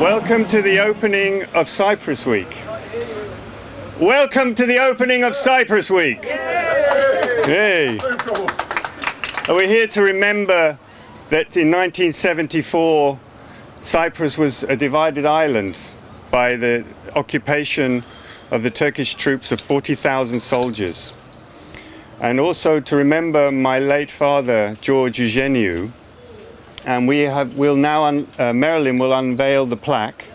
Welcome to the opening of Cyprus Week. Welcome to the opening of Cyprus Week. Hey. We're here to remember that in 1974, Cyprus was a divided island by the occupation of the Turkish troops of 40,000 soldiers. And also to remember my late father, George Eugeniu. And Marilyn will unveil the plaque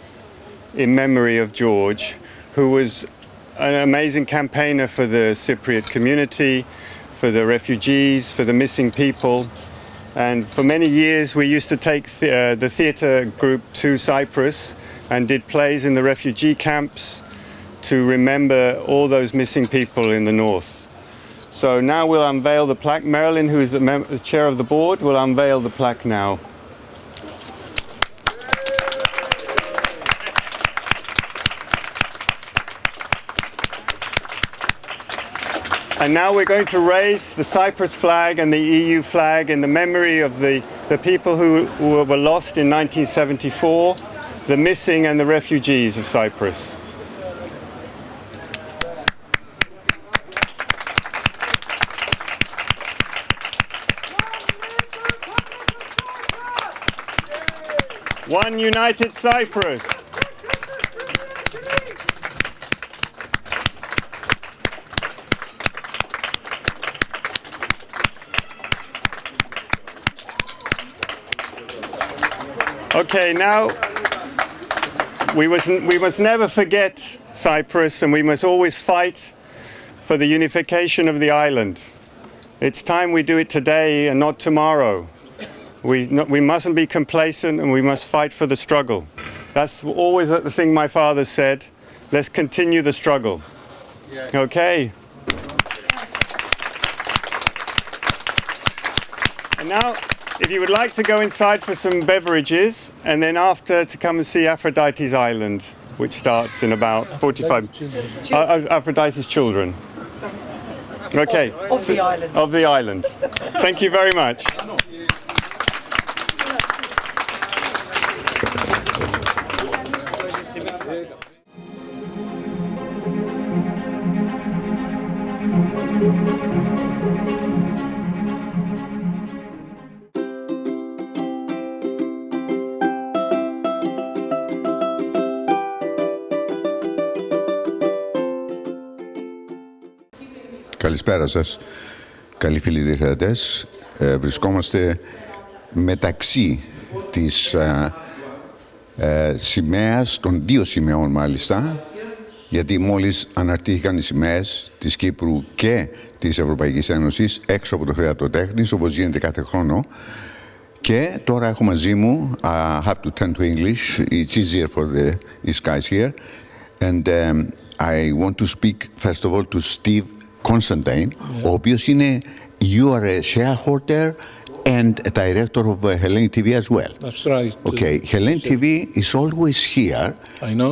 in memory of George, who was an amazing campaigner for the Cypriot community, for the refugees, for the missing people. And for many years we used to take the theatre group to Cyprus and did plays in the refugee camps to remember all those missing people in the north. So now we'll unveil the plaque. Marilyn, who is the chair of the board, will unveil the plaque now. And now we're going to raise the Cyprus flag and the EU flag in the memory of the people who were lost in 1974, the missing and the refugees of Cyprus. One united Cyprus. Okay, now we must never forget Cyprus, and we must always fight for the unification of the island. It's time we do it today and not tomorrow. We mustn't be complacent, and we must fight for the struggle. That's always the thing my father said. Let's continue the struggle. Okay. And now, if you would like to go inside for some beverages, and then after to come and see Aphrodite's Island, which starts in about 45... Aphrodite's children. Okay. Of the island. Of the island. Thank you very much. Καλησπέρα σας, καλοί φίλοι τηλεθεατές. Βρισκόμαστε μεταξύ της σημαίας, των δύο σημαίων μάλιστα, γιατί μόλις αναρτήθηκαν οι σημαίες της Κύπρου και της Ευρωπαϊκής Ένωσης έξω από το Θέατρο Τέχνης, όπως γίνεται κάθε χρόνο. Και τώρα έχω μαζί μου, I have to turn to English, it's easier for these guys here. And I want to speak first of all to Steve Constantine, ο οποίος είναι, you are a shareholder and a director of Hellenic TV as well. That's right. Okay, Hellenic TV is always here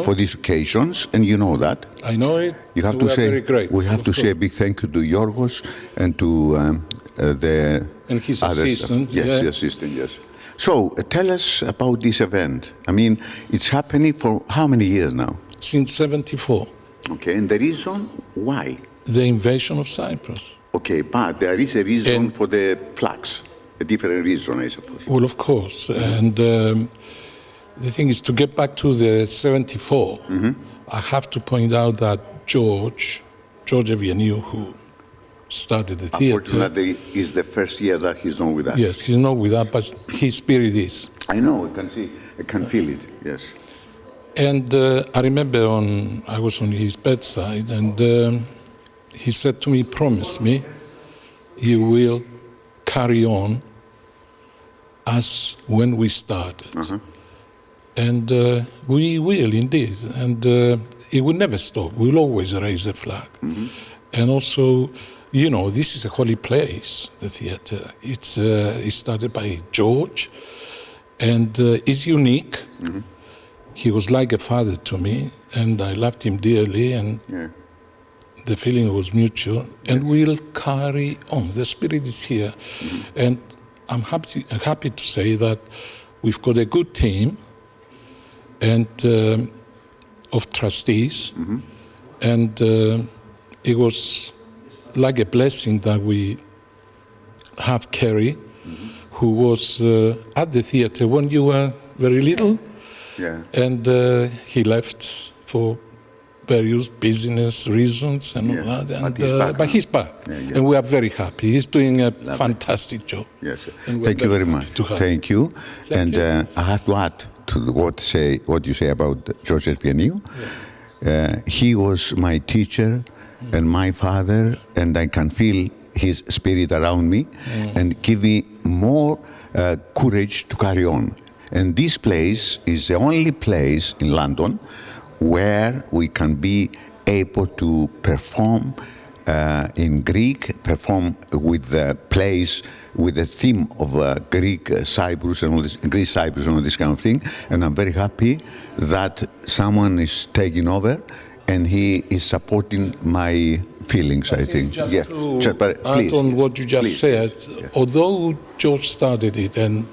for these occasions, and you know that. I know it. You have to say, very great. we have to say a big thank you to Yorgos and to the And his other stuff. assistant. Yes, yeah. the assistant, yes. So, tell us about this event. I mean, it's happening for how many years now? Since 1974, Okay, and the reason why? the invasion of Cyprus. Okay, but there is a reason And- for the flags, a different reason, I suppose. Well, of course. And the thing is, to get back to the 74, I have to point out that George Evianiou, who started the theater. Unfortunately, it's the first year that he's not with us. Yes, he's not with us, but his spirit is. I know, I can feel it, yes. And I remember I was on his bedside, and he said to me, promise me, you will carry on as when we started. And we will indeed, and it will never stop. We'll always raise the flag. And also, you know, this is a holy place, the theater. It's started by George, and it's unique. He was like a father to me, and I loved him dearly, and the feeling was mutual, and we'll carry on. The spirit is here, and I'm happy to say that we've got a good team and of trustees, and it was like a blessing that we have Kerry, who was at the theater when you were very little. Yeah. And he left for various business reasons and all that. And, but he's back. And we are very happy. He's doing a fantastic job. Yes. And we're Thank you very happy much. to have Thank you. Thank And I have to add to what you say about George Evianiou. He was my teacher and my father, and I can feel his spirit around me and give me more courage to carry on. And this place is the only place in London where we can be able to perform in Greek, perform with the plays, with the theme of Greek Cyprus and all this, Greece Cyprus and all this kind of thing. And I'm very happy that someone is taking over and he is supporting my feelings, I think. Just yeah. to Just, but add please, on what you just please. said, although George started it and,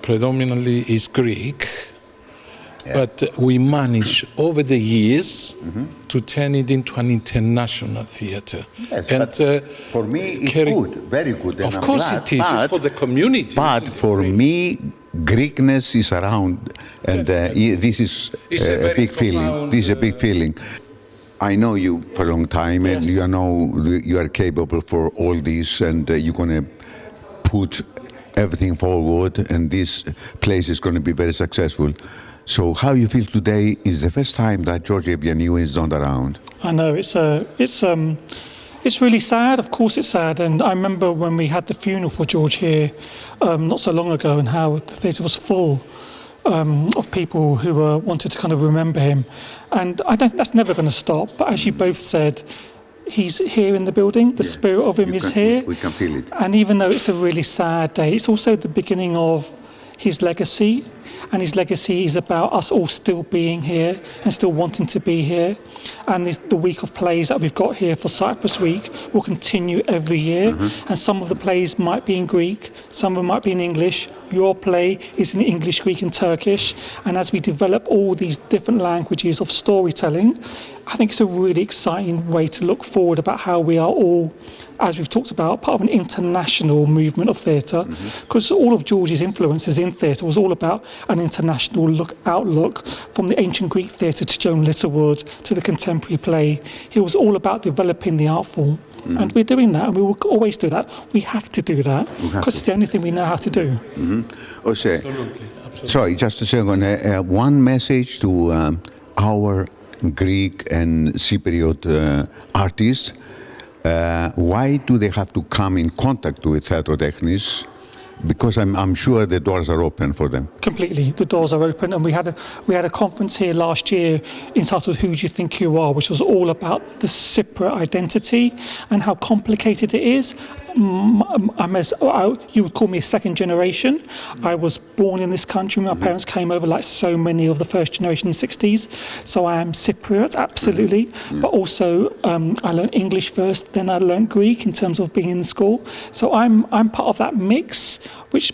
predominantly is Greek, but we managed over the years to turn it into an international theatre. Yes, and but for me, it's good, very good. And Of I'm course glad, it is. It's for the community. But for me, Greekness is around, and this is a big feeling. This is a big feeling. I know you for a long time, and you know you are capable for all this, and you're going to put everything forward, and this place is going to be very successful. So how you feel today is the first time that George Evianiou is not around. I know, it's really sad. Of course it's sad. And I remember when we had the funeral for George here not so long ago, and how the theatre was full of people who wanted to kind of remember him. And I don't think that's never going to stop. But as you both said, he's here in the building. The spirit of him is here. We can feel it. And even though it's a really sad day, it's also the beginning of his legacy. And his legacy is about us all still being here and still wanting to be here. And the week of plays that we've got here for Cyprus Week will continue every year. And some of the plays might be in Greek, some of them might be in English. Your play is in English, Greek and Turkish. And as we develop all these different languages of storytelling, I think it's a really exciting way to look forward about how we are all, as we've talked about, part of an international movement of theatre. Because all of George's influences in theatre was all about an international outlook, from the ancient Greek theatre to Joan Littlewood to the contemporary play. It was all about developing the art form. And we're doing that, and we will always do that. We have to do that, because it's the only thing we know how to do. Absolutely. Sorry, just a second. One message to our Greek and Cypriot artists. Why do they have to come in contact with Theatro Technis? Because I'm sure the doors are open for them. Completely, the doors are open, and we had a conference here last year entitled "Who Do You Think You Are," which was all about the Cypriot identity and how complicated it is. you would call me a second generation. I was born in this country. My parents came over like so many of the first generation in the 60s. So I am Cypriot, absolutely. But also I learned English first, then I learned Greek in terms of being in school. So I'm part of that mix, which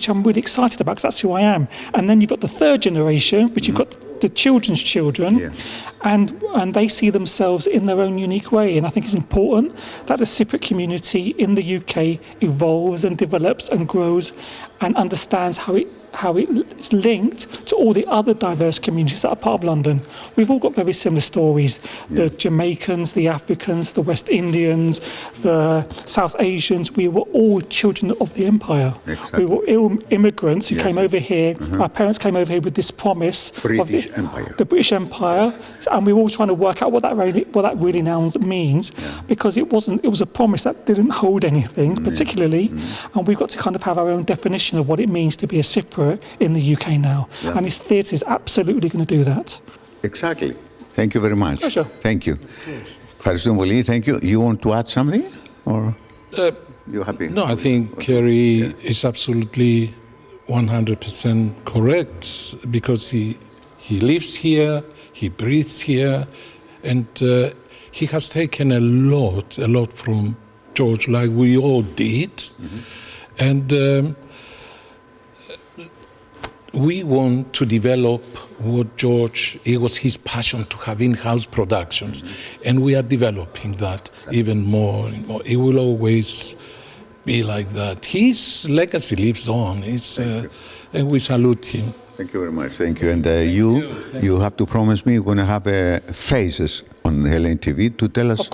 I'm really excited about, because that's who I am. And then you've got the third generation, which you've got the children's children, and they see themselves in their own unique way. And I think it's important that the Cypriot community in the UK evolves and develops and grows and understands how it's linked to all the other diverse communities that are part of London. We've all got very similar stories. The Jamaicans, the Africans, the West Indians, the South Asians, we were all children of the empire. Exactly. We were immigrants who came over here. Our parents came over here with this promise of the British Empire, and we were all trying to work out what that really now means, because it was a promise that didn't hold anything particularly, and we've got to kind of have our own definition of what it means to be a Cypriot in the UK now. And this theatre is absolutely going to do that. Exactly. Thank you very much. Pleasure. Thank you. Ευχαριστούμε πολύ. Thank you. You want to add something? Or you happy? No, I think Kerry is absolutely 100% correct, because he lives here, he breathes here, and he has taken a lot from George, like we all did. And we want to develop what George, it was his passion to have in-house productions, and we are developing that even more and more. It will always be like that. His legacy lives on. And we salute him. Thank you very much. Thank you. And you have to promise me you're going to have faces on Hellenic TV to tell us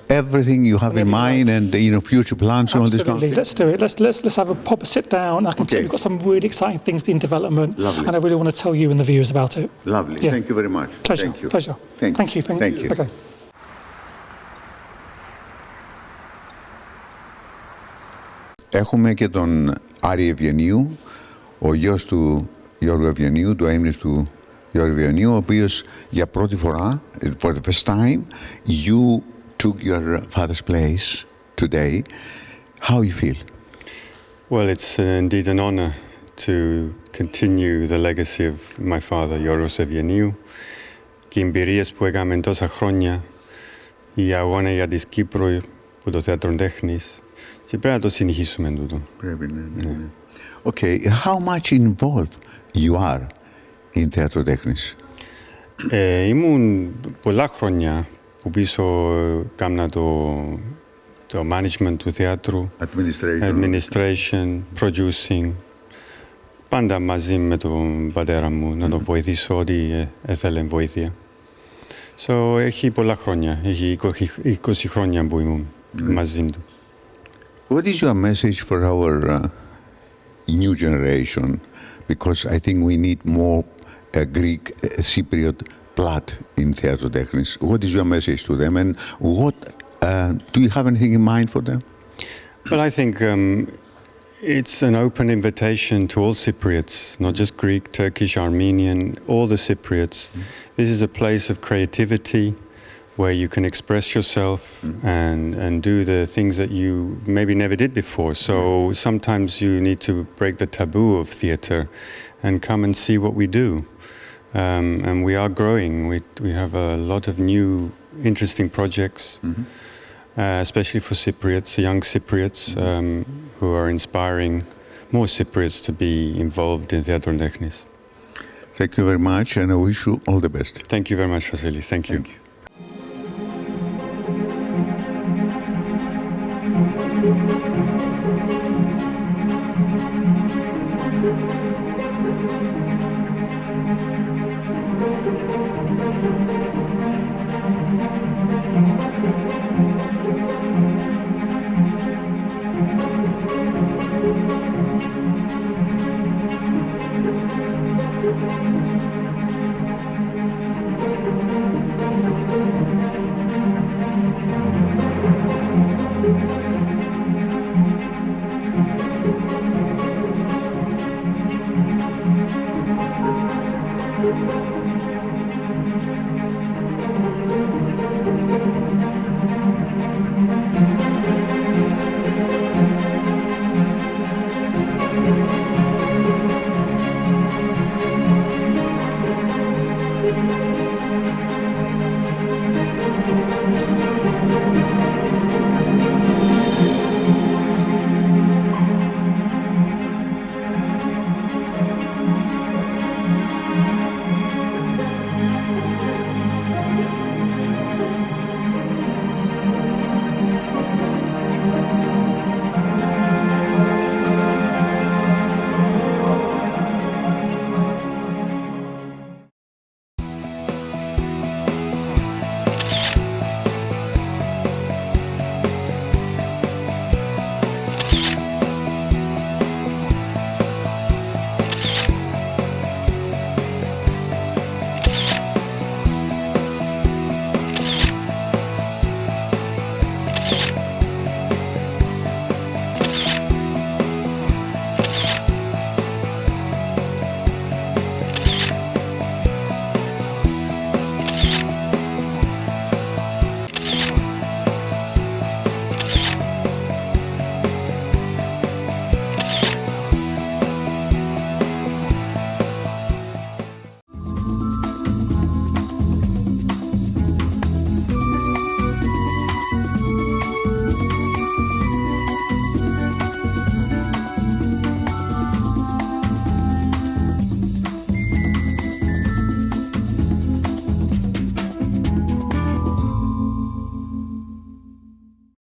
everything you have in mind and future plans and all this kind of thing. Let's do it. Let's have a proper sit down. I can tell you we've got some really exciting things in development. Lovely. And I really want to tell you and the viewers about it. Lovely. Yeah. Thank you very much. Pleasure. Thank you. Pleasure. Thank you. Thank you. Okay. Έχουμε και τον Άρη Ευγενίου, ο γιος του Γιώργου Ευγενίου, του αείμνηστου Γιώργου Ευγενίου, ο οποίος για πρώτη φορά, for the first time, you took your father's place today. How you feel? Well, it's indeed an honor to continue the legacy of my father, Γιώργος Ευγενίου, και οι εμπειρίες που έκαμε τόσα χρόνια, οι αγώνα για της Κύπρου, που το Θέατρο Τέχνης, και πρέπει να το συνεχίσουμε τούτο. Πρέπει, ναι. Okay, how much involved you are in Θέατρο Τέχνης? Ήμουν πολλά χρόνια που πίσω κάμνα το management του θεάτρου, administration, producing, πάντα μαζί με τον πατέρα μου να τον βοηθήσω ό,τι έθελε βοήθεια. So, έχει πολλά χρόνια, έχει 20 χρόνια που ήμουν μαζί του. What is your message for our new generation? Because I think we need more Greek Cypriot blood in Theatro Technis. What is your message to them, and what do you have anything in mind for them? Well, I think it's an open invitation to all Cypriots, not just Greek, Turkish, Armenian, all the Cypriots. This is a place of creativity, where you can express yourself and do the things that you maybe never did before. So sometimes you need to break the taboo of theatre and come and see what we do. And we are growing. We have a lot of new interesting projects, especially for Cypriots, young Cypriots, who are inspiring more Cypriots to be involved in Theatro Technis. Thank you very much, and I wish you all the best. Thank you very much, Vasily. Thank you. Thank you.